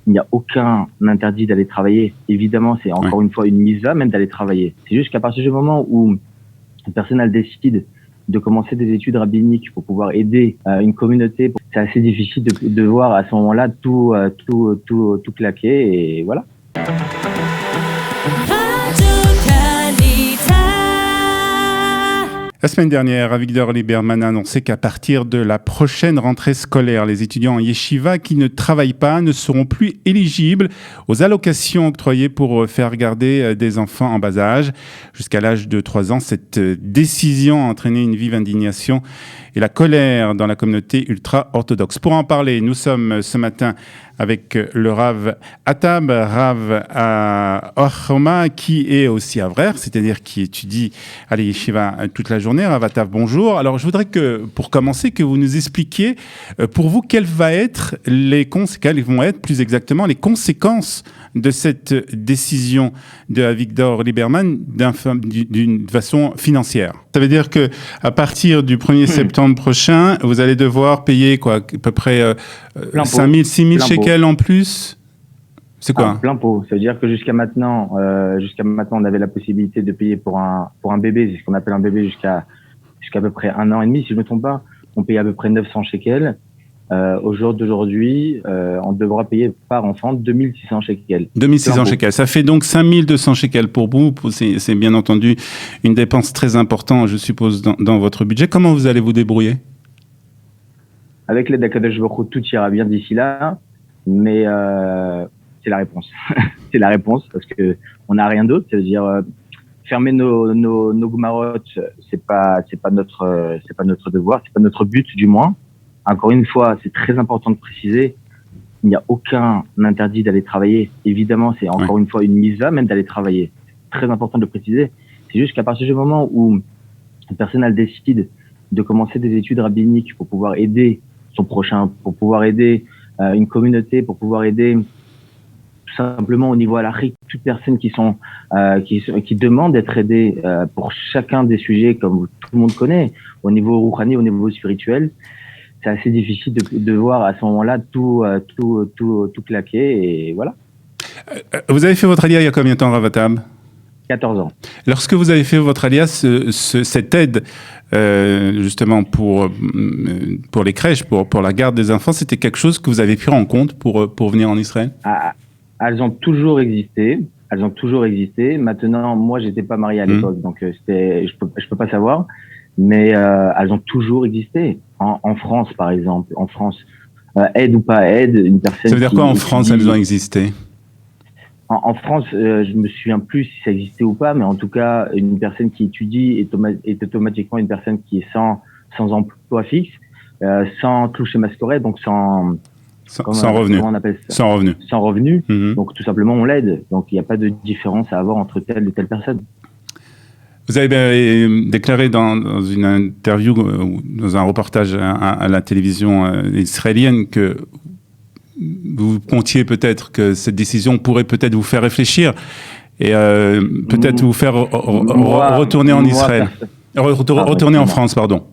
il n'y a aucun interdit d'aller travailler. Évidemment, c'est encore une fois une mise-là même d'aller travailler. C'est juste qu'à partir du moment où une personne elle décide de commencer des études rabbiniques pour pouvoir aider une communauté, c'est assez difficile de voir à ce moment-là tout claquer et voilà. La semaine dernière, Avigdor Lieberman a annoncé qu'à partir de la prochaine rentrée scolaire, les étudiants en yeshiva qui ne travaillent pas ne seront plus éligibles aux allocations octroyées pour faire garder des enfants en bas âge. Jusqu'à l'âge de 3 ans, cette décision a entraîné une vive indignation et la colère dans la communauté ultra-orthodoxe. Pour en parler, nous sommes ce matin avec le Rav Atab, Rav à Ochoma, qui est aussi Avrer, c'est-à-dire qui étudie à l'Yeshiva toute la journée. Rav Atab, bonjour. Alors, je voudrais que, pour commencer, que vous nous expliquiez, pour vous, quelles vont être plus exactement les conséquences de cette décision de Avigdor Lieberman d'une façon financière. Ça veut dire que à partir du 1er septembre prochain, vous allez devoir payer quoi, à peu près 5 000, 6 000 shekels en plus. C'est quoi? Plein pot. Ça veut dire que jusqu'à maintenant, on avait la possibilité de payer pour un bébé, c'est ce qu'on appelle un bébé jusqu'à à peu près 1 an et demi, si je ne me trompe pas. On payait à peu près 900 shekels. Au jour d'aujourd'hui, on devra payer par enfant 2600 shekels. 2600 shekels. Ça fait donc 5200 shekels pour vous. C'est bien entendu une dépense très importante, je suppose, dans votre budget. Comment vous allez vous débrouiller? Avec l'aide d'Akadosh Baruch Hu, tout ira bien d'ici là, mais c'est la réponse. C'est la réponse parce que on n'a rien d'autre. C'est-à-dire fermer nos gmarottes, c'est pas notre devoir, c'est pas notre but du moins. Encore une fois, c'est très important de préciser, il n'y a aucun interdit d'aller travailler. Évidemment, c'est encore une fois une mise-là même d'aller travailler. C'est très important de le préciser. C'est juste qu'à partir du moment où une personne elle décide de commencer des études rabbiniques pour pouvoir aider son prochain, pour pouvoir aider une communauté, pour pouvoir aider tout simplement au niveau halachique toute personne qui demande d'être aidée pour chacun des sujets comme tout le monde connaît, au niveau rouhani, au niveau spirituel. C'est assez difficile de voir à ce moment-là tout claquer et voilà. Vous avez fait votre alia il y a combien de temps, Rav Atab? 14 ans. Lorsque vous avez fait votre alia, cette aide justement pour les crèches, pour la garde des enfants, c'était quelque chose que vous avez pris en compte pour venir en Israël? Elles ont toujours existé. Maintenant, moi, j'étais pas marié à l'époque, donc je peux pas savoir. Mais elles ont toujours existé. En France, par exemple, en France, aide ou pas aide, une personne. Ça veut dire quoi en France, elles ont existé? En France, je me souviens plus si ça existait ou pas, mais en tout cas, une personne qui étudie est automatiquement une personne qui est sans emploi fixe, sans clocher masquerade, donc sans revenu. Comment on appelle ça? Sans revenu. Sans revenu. Mm-hmm. Donc tout simplement, on l'aide. Donc il n'y a pas de différence à avoir entre telle et telle personne. Vous avez déclaré dans une interview, dans un reportage à la télévision israélienne que vous comptiez peut-être que cette décision pourrait peut-être vous faire réfléchir et peut-être vous faire retourner en Israël. Retourner en France, pardon.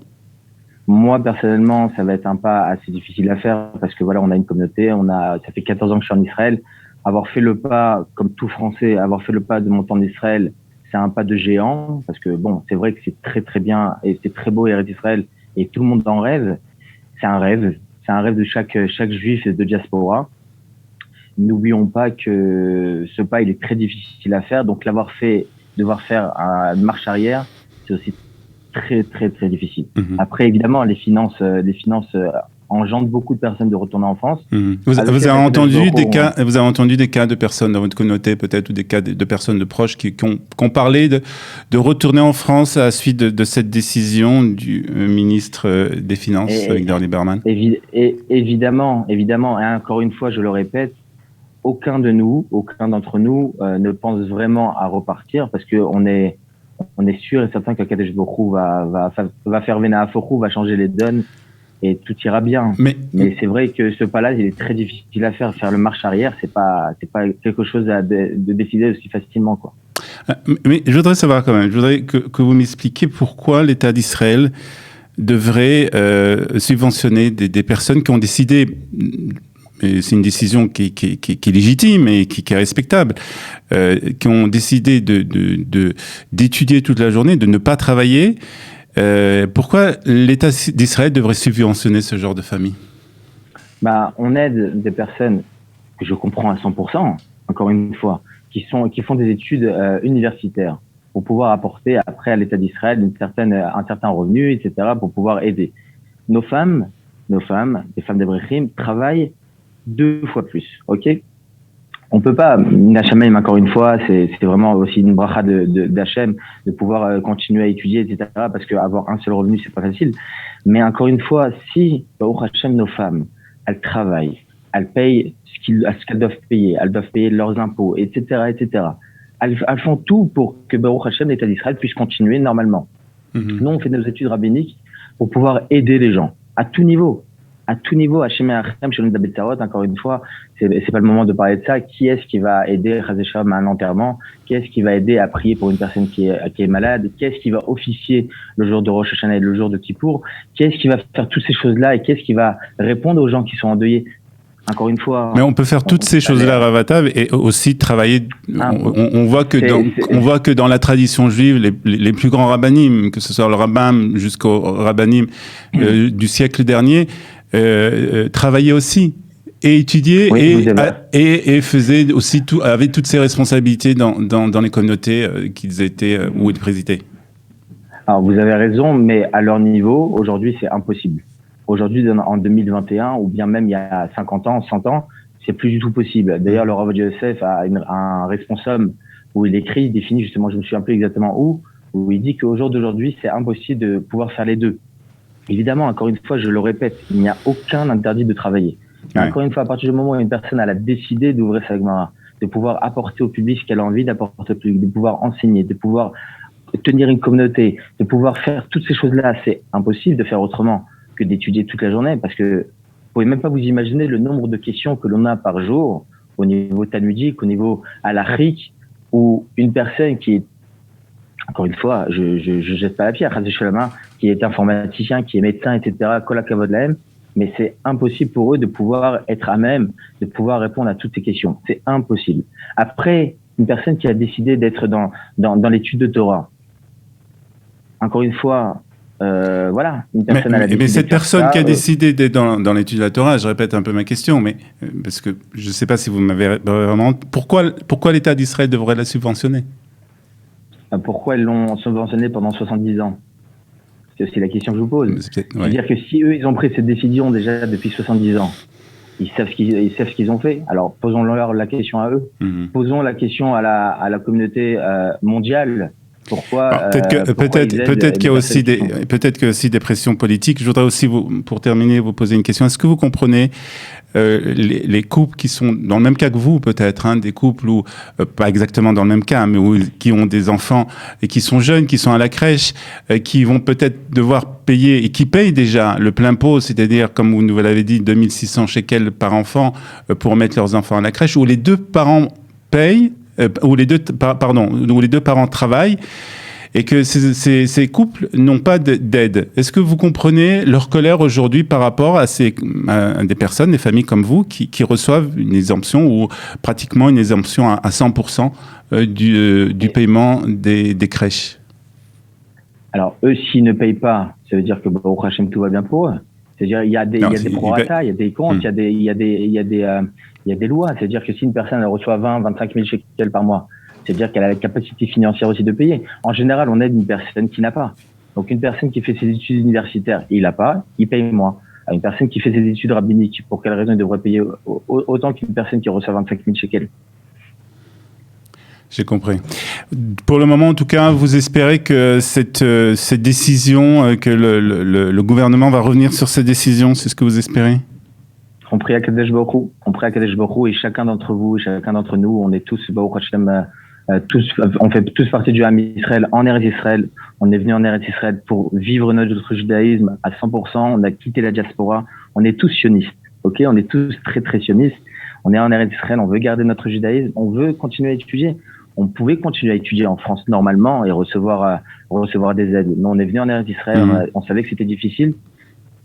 Moi, personnellement, ça va être un pas assez difficile à faire parce que voilà, on a une communauté, ça fait 14 ans que je suis en Israël. Avoir fait le pas, comme tout Français, avoir fait le pas de monter en Israël, c'est un pas de géant parce que bon, c'est vrai que c'est très très bien et c'est très beau Eretz Israël et tout le monde en rêve. C'est un rêve de chaque juif de diaspora. N'oublions pas que ce pas il est très difficile à faire, donc devoir faire une marche arrière, c'est aussi très très très difficile. Mm-hmm. Après évidemment les finances engendre beaucoup de personnes de retourner en France. Mmh. Vous avez entendu des cas de personnes dans votre communauté peut-être ou des cas de personnes de proches qui ont parlé de retourner en France à la suite de cette décision du ministre des Finances, Avigdor Lieberman? Évidemment. Et encore une fois, je le répète, aucun d'entre nous ne pense vraiment à repartir parce que on est sûr et certain que Kadesh Baruch va faire Vena Afochou, va changer les donnes. Et tout ira bien. Mais c'est vrai que ce pas-là, il est très difficile à faire. Faire le marche arrière, c'est pas quelque chose de décider aussi facilement, quoi. Mais je voudrais savoir quand même, que vous m'expliquiez pourquoi l'État d'Israël devrait subventionner des personnes qui ont décidé et c'est une décision qui est légitime et qui est respectable, qui ont décidé d'étudier toute la journée, de ne pas travailler, pourquoi l'État d'Israël devrait subventionner ce genre de famille? On aide des personnes que je comprends à 100%, encore une fois, qui font des études universitaires pour pouvoir apporter après à l'État d'Israël un certain revenu, etc., pour pouvoir aider. Nos femmes, les femmes d'Ebrechim, travaillent 2 fois plus, ok? On peut pas, Nachamaim, encore une fois, c'est vraiment aussi une bracha d'Hachem, de pouvoir continuer à étudier, etc., parce qu'avoir un seul revenu, c'est pas facile. Mais encore une fois, si, Baruch Hashem, nos femmes, elles travaillent, elles payent ce qu'elles doivent payer, elles doivent payer leurs impôts, etc., etc. Elles font tout pour que Baruch Hashem, l'État d'Israël, puisse continuer normalement. Nous, on fait nos études rabbiniques pour pouvoir aider les gens, à tout niveau. À tout niveau, Hachem et Hachem, chez David Sarot, encore une fois, c'est pas le moment de parler de ça. Qui est-ce qui va aider Chazécham à un enterrement? Qui est-ce qui va aider à prier pour une personne qui est malade? Qui est-ce qui va officier le jour de Rosh Hashanah et le jour de Kippour? Qui est-ce qui va faire toutes ces choses-là et qui est-ce qui va répondre aux gens qui sont endeuillés? Encore une fois. Mais on peut faire toutes ces choses-là, Ravatav, et aussi travailler. On voit que dans la tradition juive, les plus grands rabbanim, que ce soit le Rambam jusqu'au rabbanim du siècle dernier, travaillaient aussi et étudiaient et faisaient aussi avaient toutes ces responsabilités dans les communautés qu'ils étaient où ils présidaient. Alors vous avez raison, mais à leur niveau, aujourd'hui, c'est impossible. Aujourd'hui, en 2021, ou bien même il y a 50 ans, 100 ans, c'est plus du tout possible. D'ailleurs, le Rav Ovadia Yosef a un responsable où il écrit, il définit justement, je me souviens plus exactement où il dit qu'au jour d'aujourd'hui, c'est impossible de pouvoir faire les deux. Évidemment, encore une fois, je le répète, il n'y a aucun interdit de travailler. Ouais. Encore une fois, à partir du moment où une personne a décidé d'ouvrir sa Gemara, de pouvoir apporter au public ce qu'elle a envie d'apporter au public, de pouvoir enseigner, de pouvoir tenir une communauté, de pouvoir faire toutes ces choses-là, c'est impossible de faire autrement que d'étudier toute la journée, parce que vous pouvez même pas vous imaginer le nombre de questions que l'on a par jour au niveau talmudique, au niveau halachique, où une personne qui est, encore une fois, je jette pas la pierre, qui est informaticien, qui est médecin, etc., kol hakavod lahem, mais c'est impossible pour eux de pouvoir être à même, de pouvoir répondre à toutes ces questions. C'est impossible. Après, une personne qui a décidé d'être dans l'étude de Torah, encore une fois, voilà, une personne mais cette personne qui a décidé d'être dans l'étude de la Torah, je répète un peu ma question, mais parce que je ne sais pas si vous m'avez vraiment... Pourquoi l'État d'Israël devrait la subventionner? Pourquoi ils l'ont subventionnée pendant 70 ans? C'est aussi la question que je vous pose. C'est-à-dire que si eux, ils ont pris cette décision déjà depuis 70 ans, ils savent ce qu'ils ont fait. Alors, posons-leur la question à eux. Posons la question à la communauté mondiale. Pourquoi peut-être qu'il y a aussi des pressions politiques. Je voudrais aussi pour terminer vous poser une question. Est-ce que vous comprenez les couples qui sont dans le même cas que vous, peut-être, des couples où pas exactement dans le même cas, mais qui ont des enfants et qui sont jeunes, qui sont à la crèche, qui vont peut-être devoir payer et qui payent déjà le plein pot, c'est-à-dire comme vous nous l'avez dit, 2600 shekels par enfant pour mettre leurs enfants à la crèche, où les deux parents payent. Où les deux parents travaillent et que ces couples n'ont pas d'aide. Est-ce que vous comprenez leur colère aujourd'hui par rapport à des personnes, des familles comme vous, qui reçoivent une exemption ou pratiquement une exemption à 100% du paiement des crèches? Alors, eux, s'ils ne payent pas, ça veut dire que Baruch Hashem, tout va bien pour eux. C'est-à-dire, il y a des prorata, il y a des comptes, il y a des lois. C'est-à-dire que si une personne reçoit 25 000 shekels par mois, c'est-à-dire qu'elle a la capacité financière aussi de payer. En général, on aide une personne qui n'a pas. Donc, une personne qui fait ses études universitaires, il n'a pas, il paye moins. Une personne qui fait ses études rabbiniques, pour quelle raison il devrait payer autant qu'une personne qui reçoit 25 000 shekels? J'ai compris. Pour le moment, en tout cas, vous espérez que cette décision, que le gouvernement va revenir sur cette décision, c'est ce que vous espérez? On prie à Kadesh Baruch Hu, et chacun d'entre vous, chacun d'entre nous, on est tous, Baruch Hashem, on fait tous partie du Ham Israël, en Eretz Israël. On est venu en Eretz Israël pour vivre notre judaïsme à 100%. On a quitté la diaspora. On est tous sionistes, ok? On est tous très, très sionistes. On est en Eretz Israël, on veut garder notre judaïsme, on veut continuer à étudier. On pouvait continuer à étudier en France normalement et recevoir des aides. Mais on est venu en Eretz Israël, on savait que c'était difficile.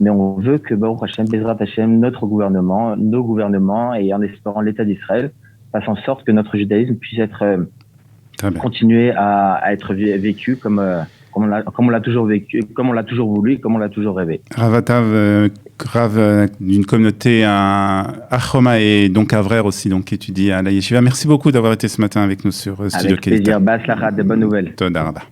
mais on veut que Baruch Hashem, Bezrat Hashem, notre gouvernement, nos gouvernements, et en espérant l'État d'Israël, fassent en sorte que notre judaïsme puisse être continuer à être vécu comme on l'a toujours vécu, comme on l'a toujours voulu, et comme on l'a toujours rêvé. Rav d'une communauté à Choma et donc à Avrer aussi, donc étudie à la Yeshiva. Merci beaucoup d'avoir été ce matin avec nous sur Studio Kelita. Avec plaisir, Bas Lachat, de bonnes nouvelles. Toda Rabba.